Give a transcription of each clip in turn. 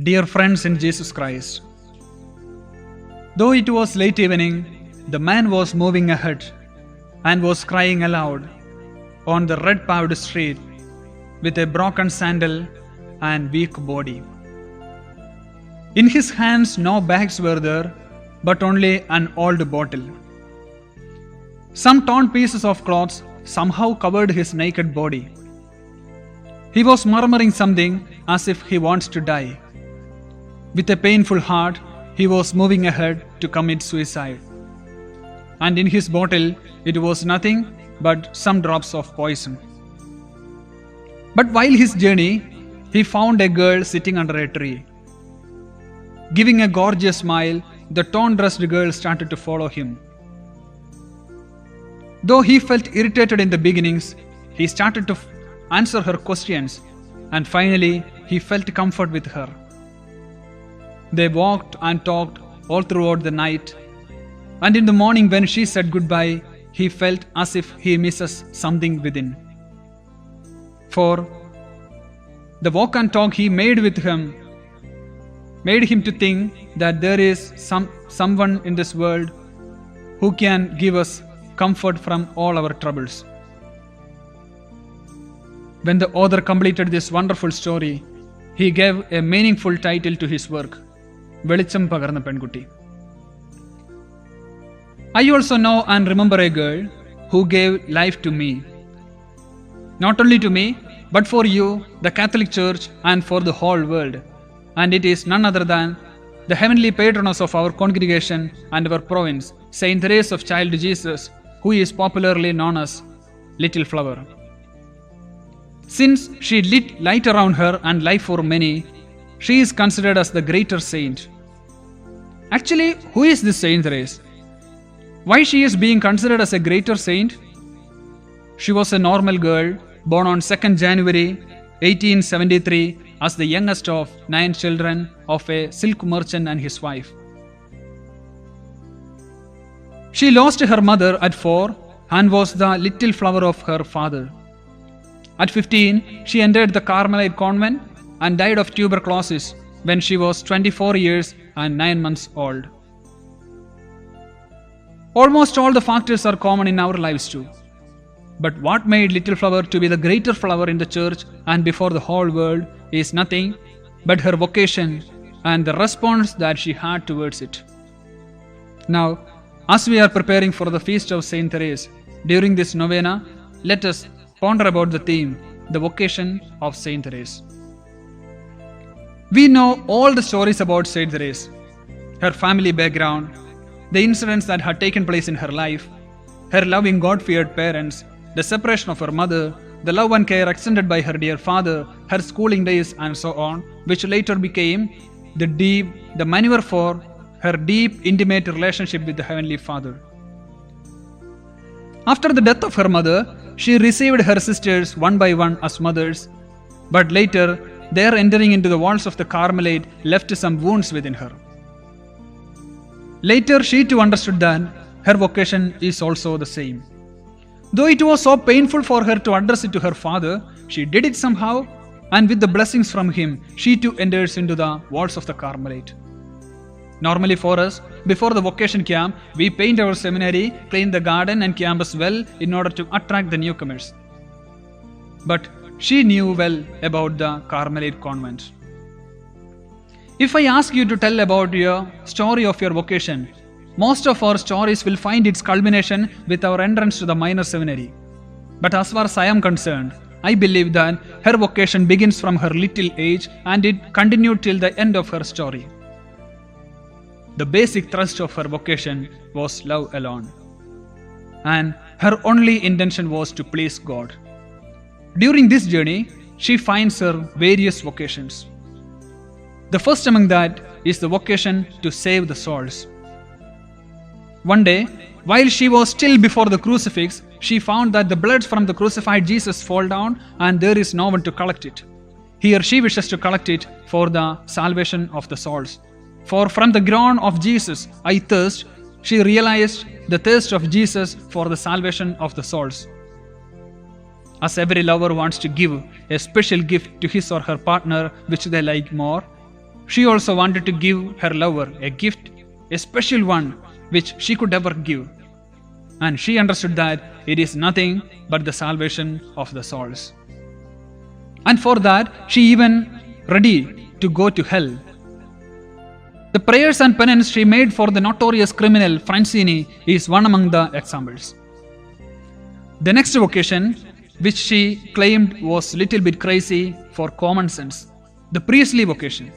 Dear friends in Jesus Christ, though it was late evening, the man was moving ahead and was crying aloud on the red paved street with a broken sandal and weak body. In his hands, no bags were there, but only an old bottle. Some torn pieces of cloth somehow covered his naked body. He was murmuring something as if he wants to die. With a painful heart, he was moving ahead to commit suicide. And in his bottle, it was nothing but some drops of poison. But while his journey, he found a girl sitting under a tree. Giving a gorgeous smile, the torn-dressed girl started to follow him. Though he felt irritated in the beginnings, he started to answer her questions, and finally he felt comfort with her. They walked and talked all throughout the night, and in the morning when she said goodbye, he felt as if he misses something within. For the walk and talk he made with him made him to think that there is someone in this world who can give us comfort from all our troubles. When the author completed this wonderful story, he gave a meaningful title to his work, Velicham Pagarna Penkutti. I also know and remember a girl who gave life to me. Not only to me, but for you, the Catholic Church, and for the whole world. And it is none other than the heavenly patroness of our congregation and our province, Saint Therese of Child Jesus, who is popularly known as Little Flower. Since she lit light around her and life for many, she is considered as the greater saint. Actually, who is this Saint Therese? Why she is being considered as a greater saint? She was a normal girl born on 2nd January 1873 as the youngest of 9 children of a silk merchant and his wife. She lost her mother at 4 and was the little flower of her father. At 15, she entered the Carmelite convent and died of tuberculosis when she was 24 years and 9 months old. Almost all the factors are common in our lives too. But what made Little Flower to be the greater flower in the church and before the whole world is nothing but her vocation and the response that she had towards it. Now, as we are preparing for the feast of Saint Therese, during this novena, let us ponder about the theme, the vocation of Saint Therese. We know all the stories about Saint Therese, her family background, the incidents that had taken place in her life, her loving God-feared parents, the separation of her mother, the love and care extended by her dear father, her schooling days and so on, which later became the manure for her deep, intimate relationship with the Heavenly Father. After the death of her mother, she received her sisters one by one as mothers, but later their entering into the walls of the Carmelite left some wounds within her. Later she too understood that her vocation is also the same. Though it was so painful for her to address it to her father, she did it somehow, and with the blessings from him, she too enters into the walls of the Carmelite. Normally for us, before the vocation camp, we paint our seminary, clean the garden and campus well in order to attract the newcomers. But she knew well about the Carmelite convent. If I ask you to tell about your story of your vocation, most of our stories will find its culmination with our entrance to the minor seminary. But as far as I am concerned, I believe that her vocation begins from her little age and it continued till the end of her story. The basic thrust of her vocation was love alone, and her only intention was to please God. During this journey, she finds her various vocations. The first among that is the vocation to save the souls. One day, while she was still before the crucifix, she found that the blood from the crucified Jesus fall down and there is no one to collect it. Here she wishes to collect it for the salvation of the souls. For from the groan of Jesus, I thirst, she realized the thirst of Jesus for the salvation of the souls. As every lover wants to give a special gift to his or her partner which they like more, she also wanted to give her lover a gift, a special one which she could ever give. And she understood that it is nothing but the salvation of the souls. And for that, she even ready to go to hell. The prayers and penance she made for the notorious criminal Francini is one among the examples. The next vocation, which she claimed was little bit crazy for common sense, the priestly vocation.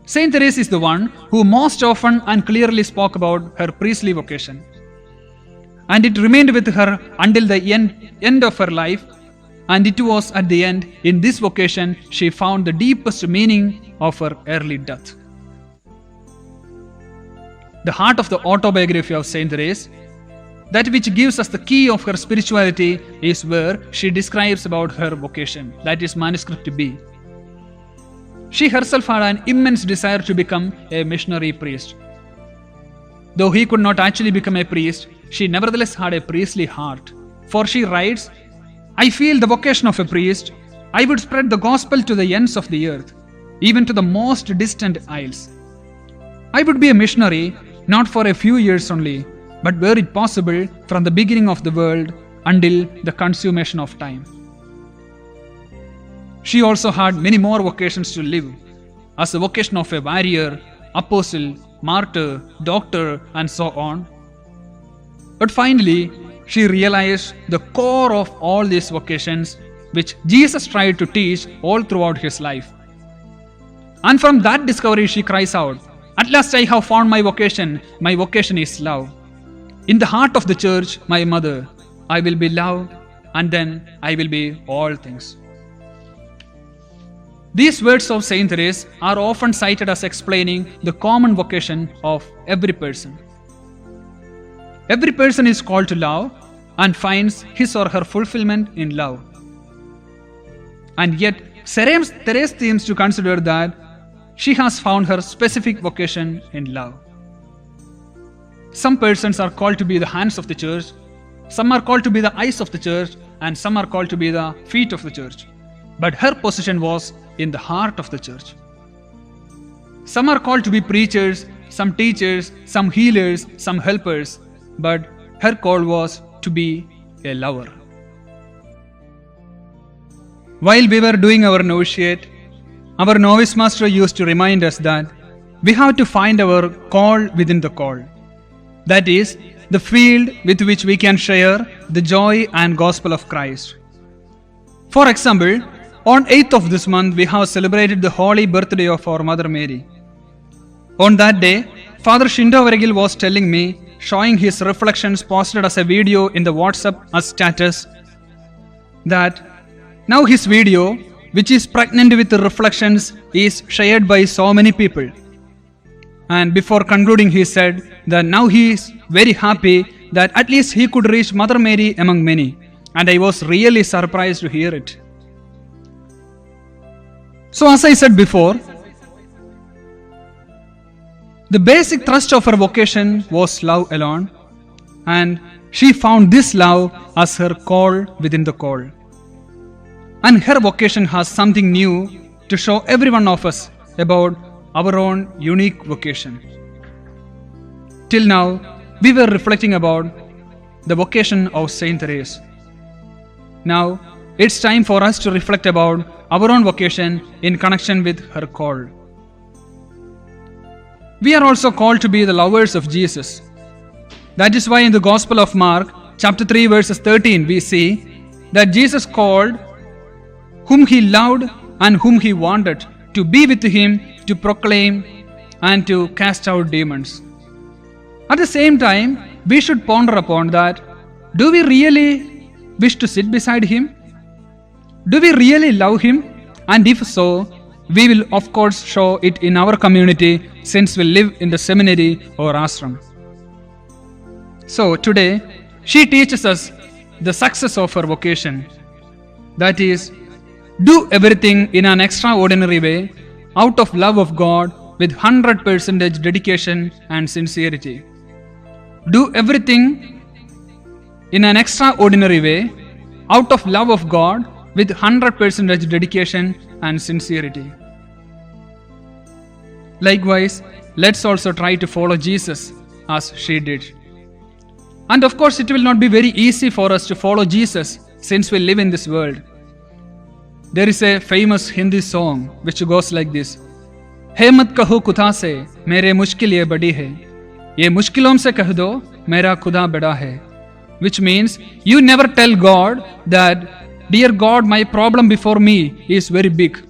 Saint Therese is the one who most often and clearly spoke about her priestly vocation. And it remained with her until the end of her life, and it was at the end, in this vocation, she found the deepest meaning of her early death. The heart of the autobiography of Saint Therese, that which gives us the key of her spirituality, is where she describes about her vocation, that is manuscript B. She herself had an immense desire to become a missionary priest. Though he could not actually become a priest, she nevertheless had a priestly heart. For she writes, "I feel the vocation of a priest. I would spread the gospel to the ends of the earth, even to the most distant isles. I would be a missionary, not for a few years only, but were it possible, from the beginning of the world until the consummation of time." She also had many more vocations to live, as the vocation of a warrior, apostle, martyr, doctor, and so on. But finally, she realized the core of all these vocations, which Jesus tried to teach all throughout his life. And from that discovery, she cries out, "At last I have found my vocation. My vocation is love. In the heart of the church, my mother, I will be love, and then I will be all things." These words of Saint Therese are often cited as explaining the common vocation of every person. Every person is called to love and finds his or her fulfillment in love. And yet, Therese seems to consider that she has found her specific vocation in love. Some persons are called to be the hands of the church, some are called to be the eyes of the church, and some are called to be the feet of the church. But her position was in the heart of the church. Some are called to be preachers, some teachers, some healers, some helpers, but her call was to be a lover. While we were doing our novitiate, our novice master used to remind us that we have to find our call within the call. That is, the field with which we can share the joy and gospel of Christ. For example, on 8th of this month, we have celebrated the holy birthday of our Mother Mary. On that day, Father Shindo Varagil was telling me, showing his reflections posted as a video in the WhatsApp as status, that now his video, which is pregnant with the reflections, is shared by so many people. And before concluding, he said that now he is very happy that at least he could reach Mother Mary among many. And I was really surprised to hear it. So as I said before, the basic thrust of her vocation was love alone, and she found this love as her call within the call. And her vocation has something new to show every one of us about our own unique vocation. Till now, we were reflecting about the vocation of Saint Therese. Now, it's time for us to reflect about our own vocation in connection with her call. We are also called to be the lovers of Jesus. That is why in the Gospel of Mark, chapter 3, verses 13, we see that Jesus called whom he loved and whom he wanted to be with him, to proclaim and to cast out demons. At the same time, we should ponder upon that. Do we really wish to sit beside him? Do we really love him? And if so, we will of course show it in our community, since we live in the seminary or ashram. So today, she teaches us the success of her vocation. That is, do everything in an extraordinary way, out of love of God, with 100% dedication and sincerity. Do everything in an extraordinary way, out of love of God, with 100% dedication and sincerity. Likewise, let's also try to follow Jesus as she did. And of course, it will not be very easy for us to follow Jesus since we live in this world. There is a famous Hindi song which goes like this: "Hey mat kaho kuda se, mere mushkil ye badi hai. Ye mushkilon se kah do, mera khuda bada hai." Which means, you never tell God that, "Dear God, my problem before me is very big."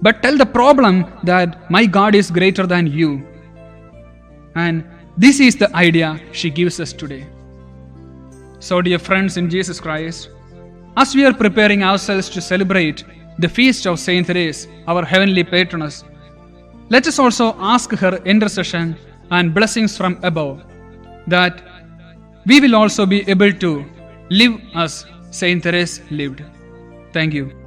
But tell the problem that my God is greater than you. And this is the idea she gives us today. So, dear friends in Jesus Christ, as we are preparing ourselves to celebrate the feast of Saint Therese, our heavenly patroness, let us also ask her intercession and blessings from above, that we will also be able to live as Saint Therese lived. Thank you.